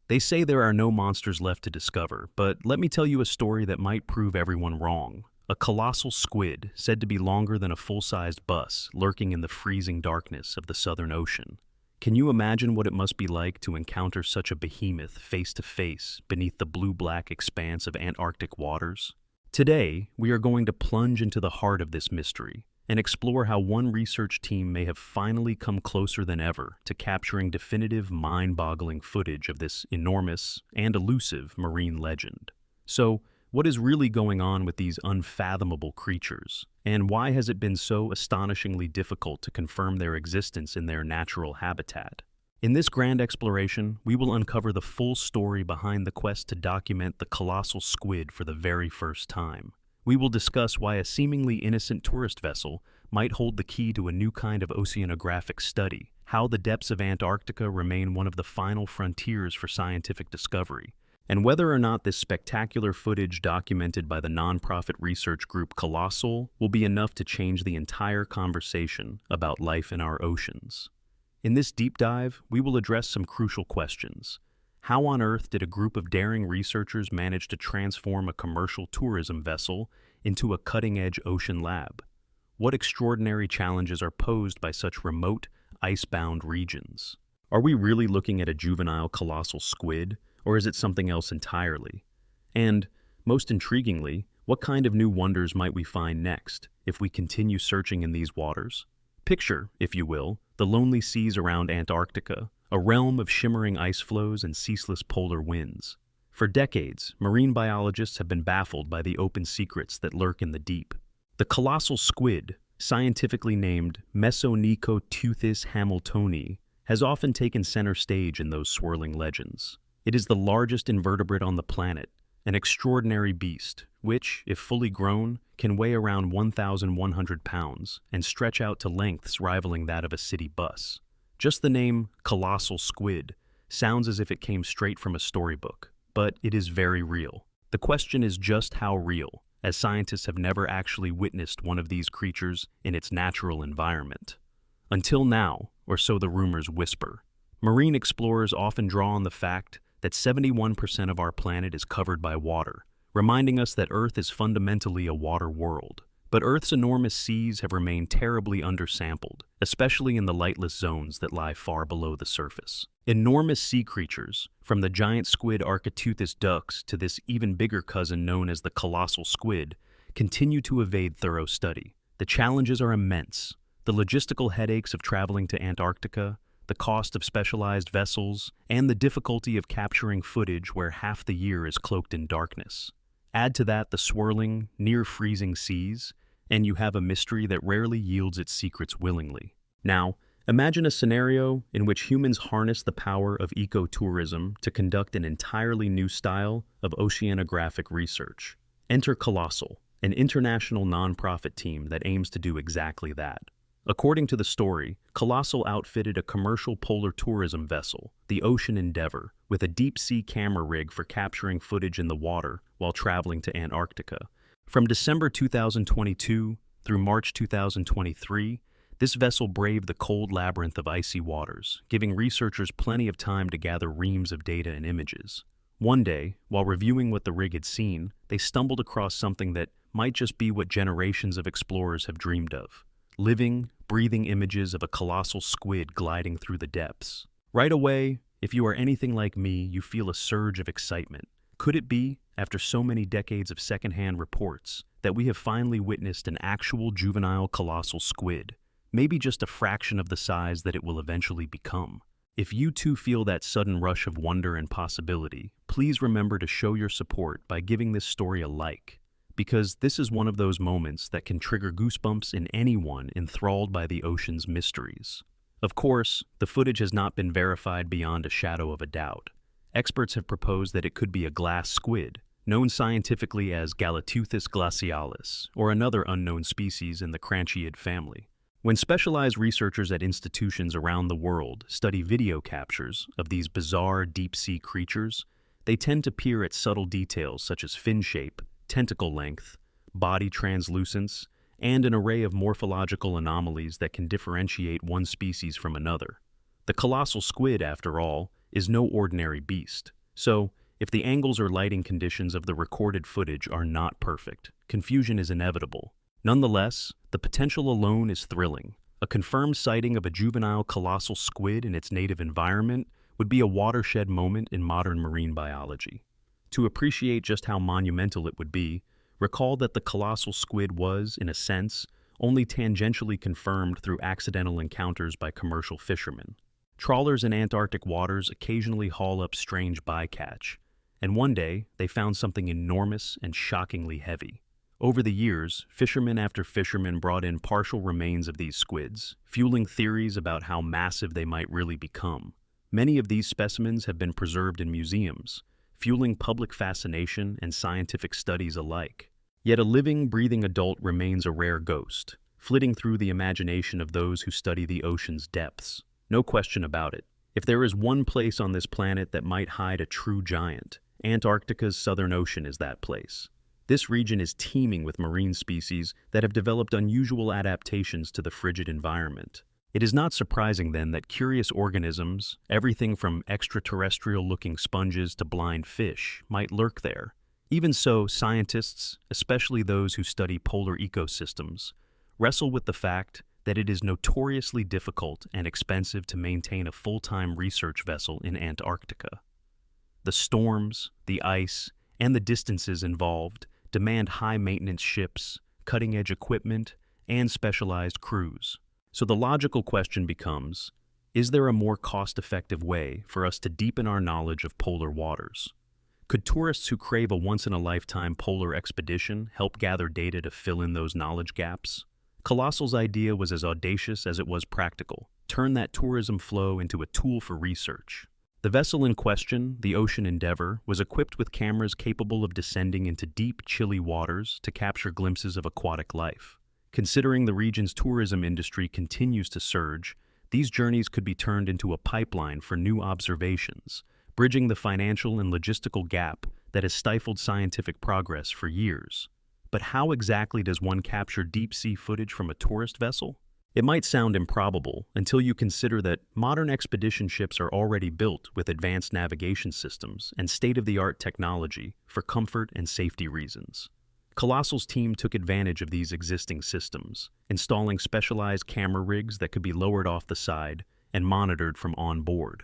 They say there are no monsters left to discover, but let me tell you a story that might prove everyone wrong. A colossal squid, said to be longer than a full-sized bus, lurking in the freezing darkness of the Southern Ocean. Can you imagine what it must be like to encounter such a behemoth face to face beneath the blue-black expanse of Antarctic waters? Today, we are going to plunge into the heart of this mystery and explore how one research team may have finally come closer than ever to capturing definitive, mind-boggling footage of this enormous and elusive marine legend. So, what is really going on with these unfathomable creatures, and why has it been so astonishingly difficult to confirm their existence in their natural habitat? In this grand exploration, we will uncover the full story behind the quest to document the colossal squid for the very first time. We will discuss why a seemingly innocent tourist vessel might hold the key to a new kind of oceanographic study, how the depths of Antarctica remain one of the final frontiers for scientific discovery, and whether or not this spectacular footage documented by the nonprofit research group Kolossal will be enough to change the entire conversation about life in our oceans. In this deep dive, we will address some crucial questions. How on earth did a group of daring researchers manage to transform a commercial tourism vessel into a cutting-edge ocean lab? What extraordinary challenges are posed by such remote, ice-bound regions? Are we really looking at a juvenile colossal squid, or is it something else entirely? And, most intriguingly, what kind of new wonders might we find next if we continue searching in these waters? Picture, if you will, the lonely seas around Antarctica, a realm of shimmering ice floes and ceaseless polar winds. For decades, marine biologists have been baffled by the open secrets that lurk in the deep. The colossal squid, scientifically named Mesonychoteuthis hamiltoni, has often taken center stage in those swirling legends. It is the largest invertebrate on the planet, an extraordinary beast, which, if fully grown, can weigh around 1,100 pounds and stretch out to lengths rivaling that of a city bus. Just the name Colossal Squid sounds as if it came straight from a storybook, but it is very real. The question is just how real, as scientists have never actually witnessed one of these creatures in its natural environment. Until now, or so the rumors whisper. Marine explorers often draw on the fact that 71% of our planet is covered by water, reminding us that Earth is fundamentally a water world. But Earth's enormous seas have remained terribly undersampled, especially in the lightless zones that lie far below the surface. Enormous sea creatures, from the giant squid Architeuthis ducks to this even bigger cousin known as the colossal squid, continue to evade thorough study. The challenges are immense. The logistical headaches of traveling to Antarctica, the cost of specialized vessels, and the difficulty of capturing footage where half the year is cloaked in darkness. Add to that the swirling, near-freezing seas, and you have a mystery that rarely yields its secrets willingly. Now, imagine a scenario in which humans harness the power of ecotourism to conduct an entirely new style of oceanographic research. Enter Kolossal, an international nonprofit team that aims to do exactly that. According to the story, Kolossal outfitted a commercial polar tourism vessel, the Ocean Endeavor, with a deep-sea camera rig for capturing footage in the water while traveling to Antarctica. From December 2022 through March 2023, this vessel braved the cold labyrinth of icy waters, giving researchers plenty of time to gather reams of data and images. One day, while reviewing what the rig had seen, they stumbled across something that might just be what generations of explorers have dreamed of. Living, breathing images of a colossal squid gliding through the depths. Right away, if you are anything like me, you feel a surge of excitement. Could it be, after so many decades of secondhand reports, that we have finally witnessed an actual juvenile colossal squid, maybe just a fraction of the size that it will eventually become? If you too feel that sudden rush of wonder and possibility, please remember to show your support by giving this story a like, because this is one of those moments that can trigger goosebumps in anyone enthralled by the ocean's mysteries. Of course, the footage has not been verified beyond a shadow of a doubt. Experts have proposed that it could be a glass squid, known scientifically as Galateuthis glacialis, or another unknown species in the Cranchiid family. When specialized researchers at institutions around the world study video captures of these bizarre deep-sea creatures, they tend to peer at subtle details such as fin shape, tentacle length, body translucence, and an array of morphological anomalies that can differentiate one species from another. The colossal squid, after all, is no ordinary beast. So, if the angles or lighting conditions of the recorded footage are not perfect, confusion is inevitable. Nonetheless, the potential alone is thrilling. A confirmed sighting of a juvenile colossal squid in its native environment would be a watershed moment in modern marine biology. To appreciate just how monumental it would be, recall that the colossal squid was, in a sense, only tangentially confirmed through accidental encounters by commercial fishermen. Trawlers in Antarctic waters occasionally haul up strange bycatch, and one day they found something enormous and shockingly heavy. Over the years, fisherman after fisherman brought in partial remains of these squids, fueling theories about how massive they might really become. Many of these specimens have been preserved in museums, fueling public fascination and scientific studies alike. Yet a living, breathing adult remains a rare ghost, flitting through the imagination of those who study the ocean's depths. No question about it. If there is one place on this planet that might hide a true giant, Antarctica's Southern Ocean is that place. This region is teeming with marine species that have developed unusual adaptations to the frigid environment. It is not surprising then that curious organisms, everything from extraterrestrial-looking sponges to blind fish, might lurk there. Even so, scientists, especially those who study polar ecosystems, wrestle with the fact that it is notoriously difficult and expensive to maintain a full-time research vessel in Antarctica. The storms, the ice, and the distances involved demand high-maintenance ships, cutting-edge equipment, and specialized crews. So the logical question becomes, is there a more cost-effective way for us to deepen our knowledge of polar waters? Could tourists who crave a once-in-a-lifetime polar expedition help gather data to fill in those knowledge gaps? Kolossal's idea was as audacious as it was practical. Turn that tourism flow into a tool for research. The vessel in question, the Ocean Endeavor, was equipped with cameras capable of descending into deep, chilly waters to capture glimpses of aquatic life. Considering the region's tourism industry continues to surge, these journeys could be turned into a pipeline for new observations, bridging the financial and logistical gap that has stifled scientific progress for years. But how exactly does one capture deep-sea footage from a tourist vessel? It might sound improbable until you consider that modern expedition ships are already built with advanced navigation systems and state-of-the-art technology for comfort and safety reasons. Kolossal's team took advantage of these existing systems, installing specialized camera rigs that could be lowered off the side and monitored from on board.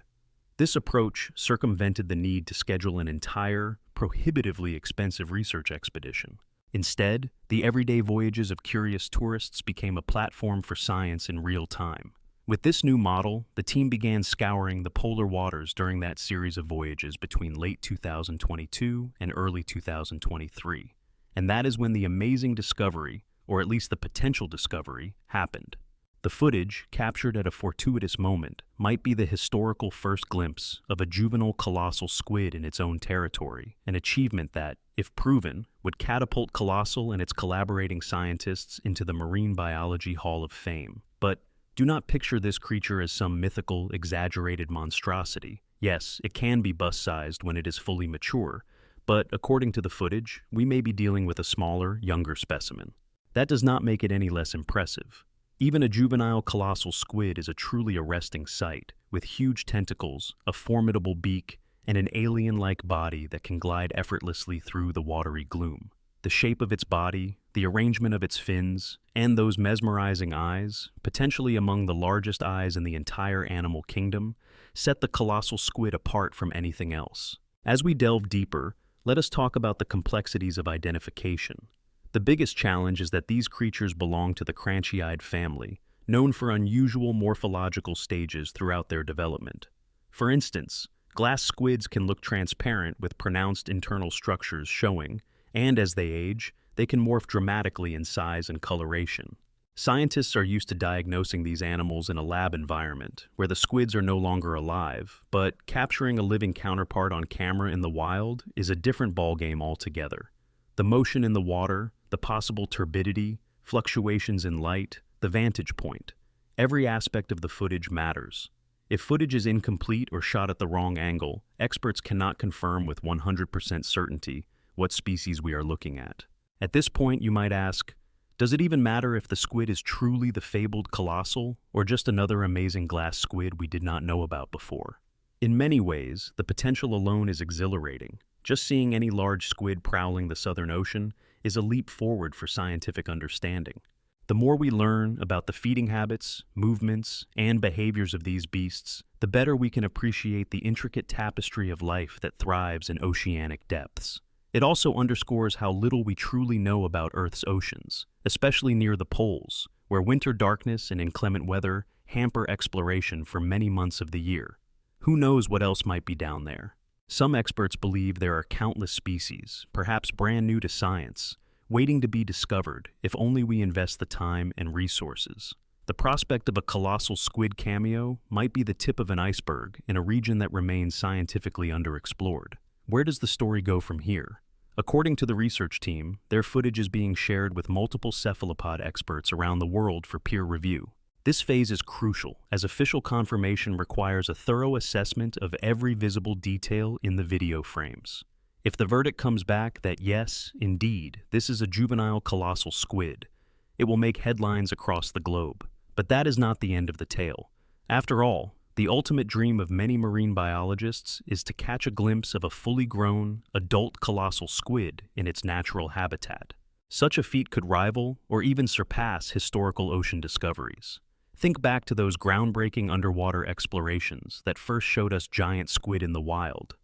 This approach circumvented the need to schedule an entire, prohibitively expensive research expedition. Instead, the everyday voyages of curious tourists became a platform for science in real time. With this new model, the team began scouring the polar waters during that series of voyages between late 2022 and early 2023. And that is when the amazing discovery, or at least the potential discovery, happened. The footage, captured at a fortuitous moment, might be the historical first glimpse of a juvenile colossal squid in its own territory, an achievement that, if proven, would catapult Kolossal and its collaborating scientists into the Marine Biology Hall of Fame. But do not picture this creature as some mythical, exaggerated monstrosity. Yes, it can be bus-sized when it is fully mature, but according to the footage, we may be dealing with a smaller, younger specimen. That does not make it any less impressive. Even a juvenile colossal squid is a truly arresting sight, with huge tentacles, a formidable beak, and an alien-like body that can glide effortlessly through the watery gloom. The shape of its body, the arrangement of its fins, and those mesmerizing eyes, potentially among the largest eyes in the entire animal kingdom, set the colossal squid apart from anything else. As we delve deeper, let us talk about the complexities of identification. The biggest challenge is that these creatures belong to the cranchiid family, known for unusual morphological stages throughout their development. For instance, glass squids can look transparent with pronounced internal structures showing, and as they age, they can morph dramatically in size and coloration. Scientists are used to diagnosing these animals in a lab environment, where the squids are no longer alive, but capturing a living counterpart on camera in the wild is a different ballgame altogether. The motion in the water, the possible turbidity, fluctuations in light, the vantage point. Every aspect of the footage matters. If footage is incomplete or shot at the wrong angle, experts cannot confirm with 100% certainty what species we are looking at. At this point, you might ask, does it even matter if the squid is truly the fabled Kolossal or just another amazing glass squid we did not know about before? In many ways, the potential alone is exhilarating. Just seeing any large squid prowling the Southern Ocean is a leap forward for scientific understanding. The more we learn about the feeding habits, movements, and behaviors of these beasts, the better we can appreciate the intricate tapestry of life that thrives in oceanic depths. It also underscores how little we truly know about Earth's oceans, especially near the poles, where winter darkness and inclement weather hamper exploration for many months of the year. Who knows what else might be down there? Some experts believe there are countless species, perhaps brand new to science, waiting to be discovered if only we invest the time and resources. The prospect of a colossal squid cameo might be the tip of an iceberg in a region that remains scientifically underexplored. Where does the story go from here? According to the research team, their footage is being shared with multiple cephalopod experts around the world for peer review. This phase is crucial, as official confirmation requires a thorough assessment of every visible detail in the video frames. If the verdict comes back that yes, indeed, this is a juvenile colossal squid, it will make headlines across the globe. But that is not the end of the tale. After all, the ultimate dream of many marine biologists is to catch a glimpse of a fully grown, adult colossal squid in its natural habitat. Such a feat could rival or even surpass historical ocean discoveries. Think back to those groundbreaking underwater explorations that first showed us giant squid in the wild.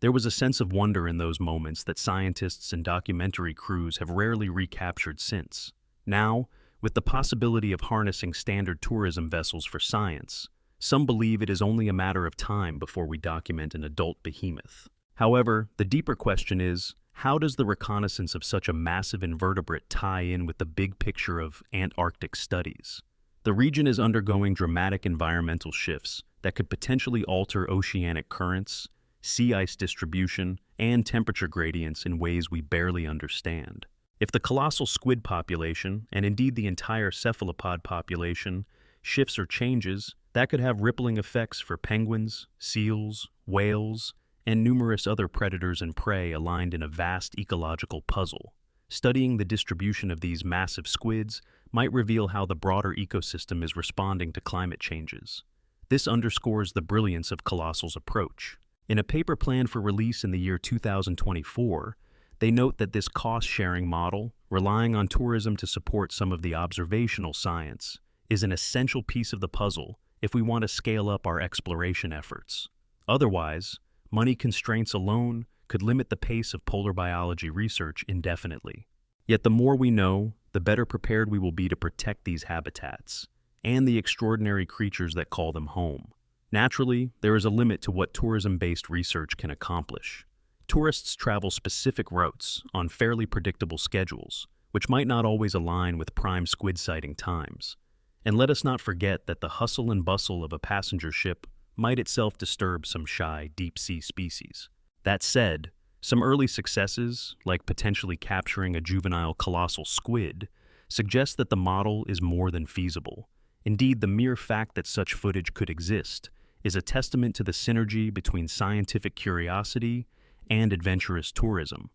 There was a sense of wonder in those moments that scientists and documentary crews have rarely recaptured since. Now, with the possibility of harnessing standard tourism vessels for science, some believe it is only a matter of time before we document an adult behemoth. However, the deeper question is, how does the reconnaissance of such a massive invertebrate tie in with the big picture of Antarctic studies? The region is undergoing dramatic environmental shifts that could potentially alter oceanic currents, sea ice distribution, and temperature gradients in ways we barely understand. If the colossal squid population, and indeed the entire cephalopod population, shifts or changes, that could have rippling effects for penguins, seals, whales, and numerous other predators and prey aligned in a vast ecological puzzle. Studying the distribution of these massive squids might reveal how the broader ecosystem is responding to climate changes. This underscores the brilliance of Kolossal's approach. In a paper planned for release in the year 2024, they note that this cost-sharing model, relying on tourism to support some of the observational science, is an essential piece of the puzzle if we want to scale up our exploration efforts. Otherwise, money constraints alone could limit the pace of polar biology research indefinitely. Yet the more we know, the better prepared we will be to protect these habitats and the extraordinary creatures that call them home. Naturally, there is a limit to what tourism-based research can accomplish. Tourists travel specific routes on fairly predictable schedules, which might not always align with prime squid sighting times. And let us not forget that the hustle and bustle of a passenger ship might itself disturb some shy deep-sea species. That said, some early successes, like potentially capturing a juvenile colossal squid, suggest that the model is more than feasible. Indeed, the mere fact that such footage could exist is a testament to the synergy between scientific curiosity and adventurous tourism.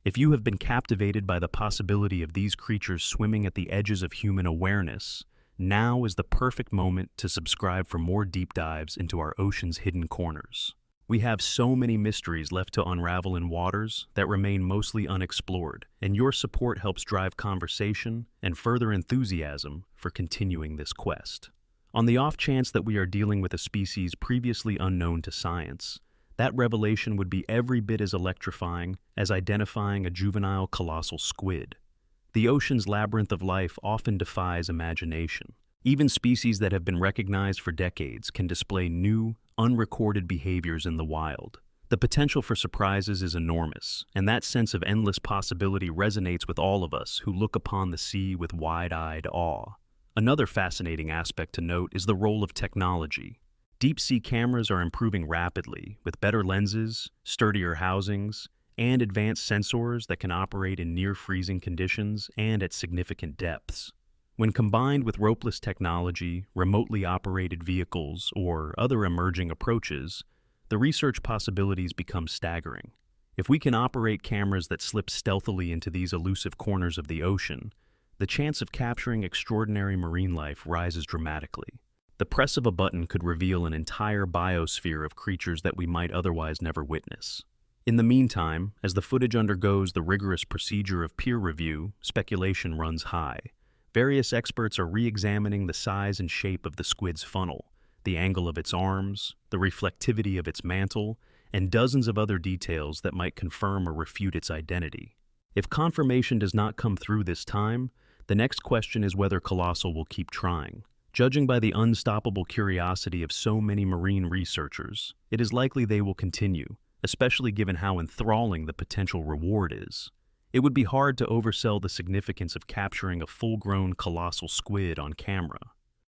If you have been captivated by the possibility of these creatures swimming at the edges of human awareness, now is the perfect moment to subscribe for more deep dives into our ocean's hidden corners. We have so many mysteries left to unravel in waters that remain mostly unexplored, and your support helps drive conversation and further enthusiasm for continuing this quest. On the off chance that we are dealing with a species previously unknown to science, that revelation would be every bit as electrifying as identifying a juvenile colossal squid. The ocean's labyrinth of life often defies imagination. Even species that have been recognized for decades can display new, unrecorded behaviors in the wild. The potential for surprises is enormous, and that sense of endless possibility resonates with all of us who look upon the sea with wide-eyed awe. Another fascinating aspect to note is the role of technology. Deep-sea cameras are improving rapidly, with better lenses, sturdier housings, and advanced sensors that can operate in near-freezing conditions and at significant depths. When combined with ropeless technology, remotely operated vehicles, or other emerging approaches, the research possibilities become staggering. If we can operate cameras that slip stealthily into these elusive corners of the ocean, the chance of capturing extraordinary marine life rises dramatically. The press of a button could reveal an entire biosphere of creatures that we might otherwise never witness. In the meantime, as the footage undergoes the rigorous procedure of peer review, speculation runs high. Various experts are re-examining the size and shape of the squid's funnel, the angle of its arms, the reflectivity of its mantle, and dozens of other details that might confirm or refute its identity. If confirmation does not come through this time, the next question is whether Kolossal will keep trying. Judging by the unstoppable curiosity of so many marine researchers, it is likely they will continue, especially given how enthralling the potential reward is. It would be hard to oversell the significance of capturing a full-grown colossal squid on camera.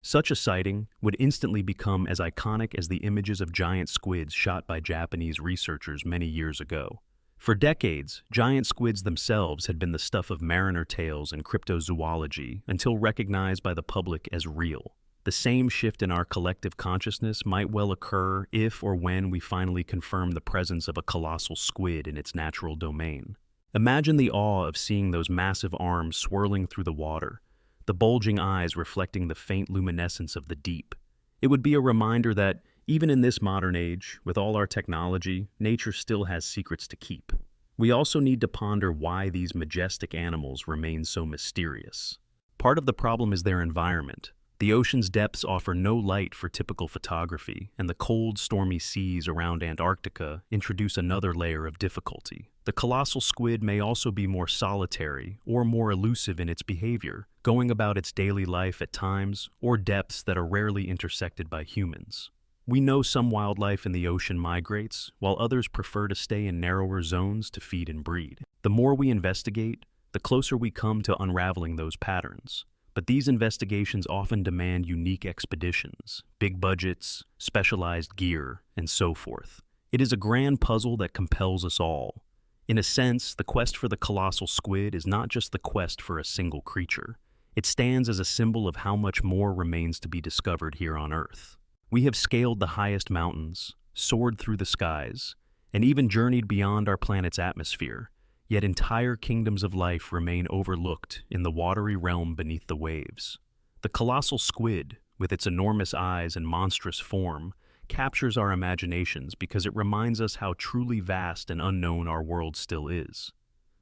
Such a sighting would instantly become as iconic as the images of giant squids shot by Japanese researchers many years ago. For decades, giant squids themselves had been the stuff of mariner tales and cryptozoology until recognized by the public as real. The same shift in our collective consciousness might well occur if or when we finally confirm the presence of a colossal squid in its natural domain. Imagine the awe of seeing those massive arms swirling through the water, the bulging eyes reflecting the faint luminescence of the deep. It would be a reminder that, even in this modern age, with all our technology, nature still has secrets to keep. We also need to ponder why these majestic animals remain so mysterious. Part of the problem is their environment. The ocean's depths offer no light for typical photography, and the cold, stormy seas around Antarctica introduce another layer of difficulty. The colossal squid may also be more solitary or more elusive in its behavior, going about its daily life at times or depths that are rarely intersected by humans. We know some wildlife in the ocean migrates, while others prefer to stay in narrower zones to feed and breed. The more we investigate, the closer we come to unraveling those patterns. But these investigations often demand unique expeditions, big budgets, specialized gear, and so forth. It is a grand puzzle that compels us all. In a sense, the quest for the colossal squid is not just the quest for a single creature. It stands as a symbol of how much more remains to be discovered here on Earth. We have scaled the highest mountains, soared through the skies, and even journeyed beyond our planet's atmosphere. Yet entire kingdoms of life remain overlooked in the watery realm beneath the waves. The colossal squid, with its enormous eyes and monstrous form, captures our imaginations because it reminds us how truly vast and unknown our world still is.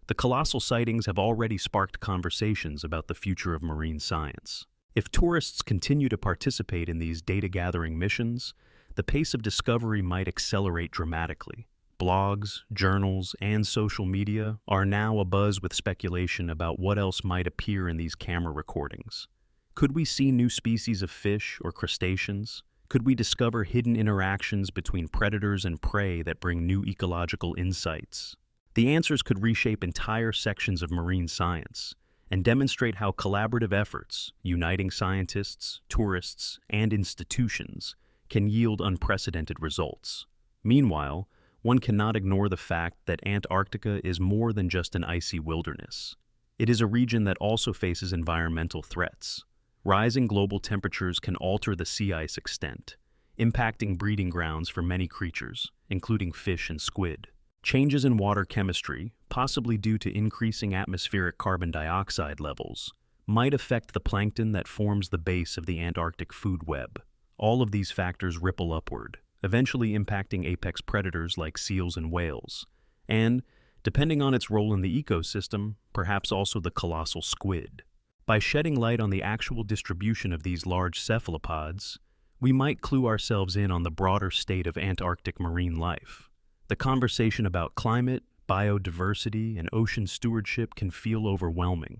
The colossal sightings have already sparked conversations about the future of marine science. If tourists continue to participate in these data-gathering missions, the pace of discovery might accelerate dramatically. Blogs, journals, and social media are now abuzz with speculation about what else might appear in these camera recordings. Could we see new species of fish or crustaceans? Could we discover hidden interactions between predators and prey that bring new ecological insights? The answers could reshape entire sections of marine science and demonstrate how collaborative efforts, uniting scientists, tourists, and institutions, can yield unprecedented results. Meanwhile, one cannot ignore the fact that Antarctica is more than just an icy wilderness. It is a region that also faces environmental threats. Rising global temperatures can alter the sea ice extent, impacting breeding grounds for many creatures, including fish and squid. Changes in water chemistry, possibly due to increasing atmospheric carbon dioxide levels, might affect the plankton that forms the base of the Antarctic food web. All of these factors ripple upward, eventually impacting apex predators like seals and whales, and, depending on its role in the ecosystem, perhaps also the colossal squid. By shedding light on the actual distribution of these large cephalopods, we might clue ourselves in on the broader state of Antarctic marine life. The conversation about climate, biodiversity, and ocean stewardship can feel overwhelming,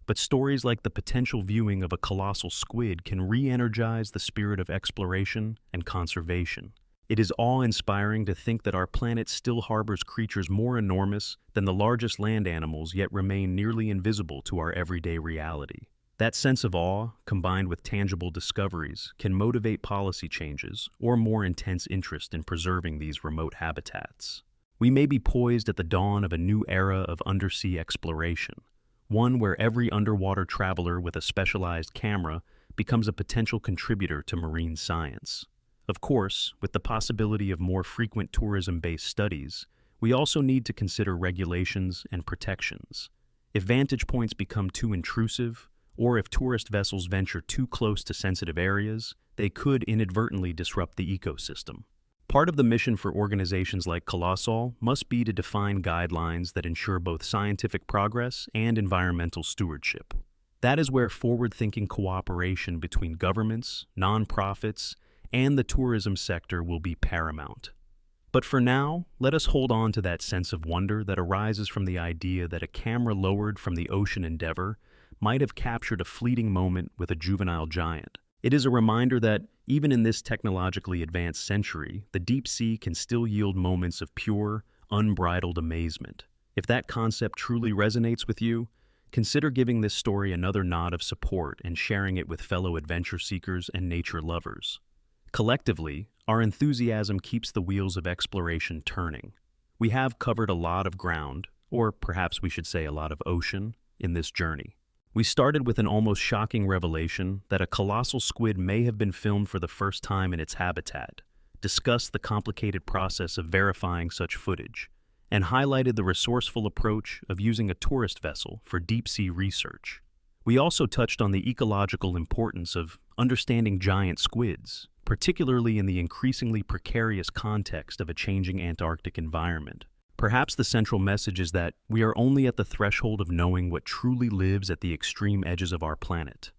but stories like the potential viewing of a colossal squid can re-energize the spirit of exploration and conservation. It is awe-inspiring to think that our planet still harbors creatures more enormous than the largest land animals yet remain nearly invisible to our everyday reality. That sense of awe, combined with tangible discoveries, can motivate policy changes or more intense interest in preserving these remote habitats. We may be poised at the dawn of a new era of undersea exploration, one where every underwater traveler with a specialized camera becomes a potential contributor to marine science. Of course, with the possibility of more frequent tourism-based studies, we also need to consider regulations and protections. If vantage points become too intrusive, or if tourist vessels venture too close to sensitive areas, they could inadvertently disrupt the ecosystem. Part of the mission for organizations like Kolossal must be to define guidelines that ensure both scientific progress and environmental stewardship. That is where forward-thinking cooperation between governments, nonprofits, and the tourism sector will be paramount. But for now, let us hold on to that sense of wonder that arises from the idea that a camera lowered from the ocean Endeavour might have captured a fleeting moment with a juvenile giant. It is a reminder that, even in this technologically advanced century, the deep sea can still yield moments of pure, unbridled amazement. If that concept truly resonates with you, consider giving this story another nod of support and sharing it with fellow adventure seekers and nature lovers. Collectively, our enthusiasm keeps the wheels of exploration turning. We have covered a lot of ground, or perhaps we should say a lot of ocean, in this journey. We started with an almost shocking revelation that a colossal squid may have been filmed for the first time in its habitat, discussed the complicated process of verifying such footage, and highlighted the resourceful approach of using a tourist vessel for deep-sea research. We also touched on the ecological importance of understanding giant squids, particularly in the increasingly precarious context of a changing Antarctic environment. Perhaps the central message is that we are only at the threshold of knowing what truly lives at the extreme edges of our planet.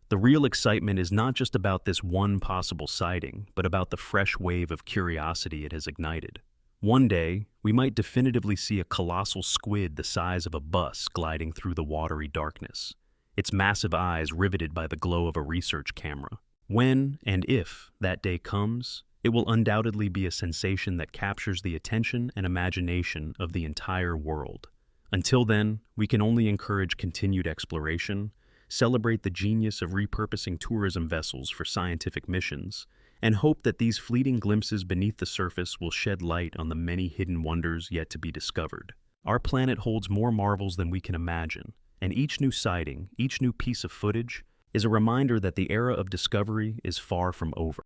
The real excitement is not just about this one possible sighting, but about the fresh wave of curiosity it has ignited. One day, we might definitively see a colossal squid the size of a bus gliding through the watery darkness, its massive eyes riveted by the glow of a research camera. When and if that day comes, it will undoubtedly be a sensation that captures the attention and imagination of the entire world. Until then, we can only encourage continued exploration, celebrate the genius of repurposing tourism vessels for scientific missions, and hope that these fleeting glimpses beneath the surface will shed light on the many hidden wonders yet to be discovered. Our planet holds more marvels than we can imagine, and each new sighting, each new piece of footage, is a reminder that the era of discovery is far from over.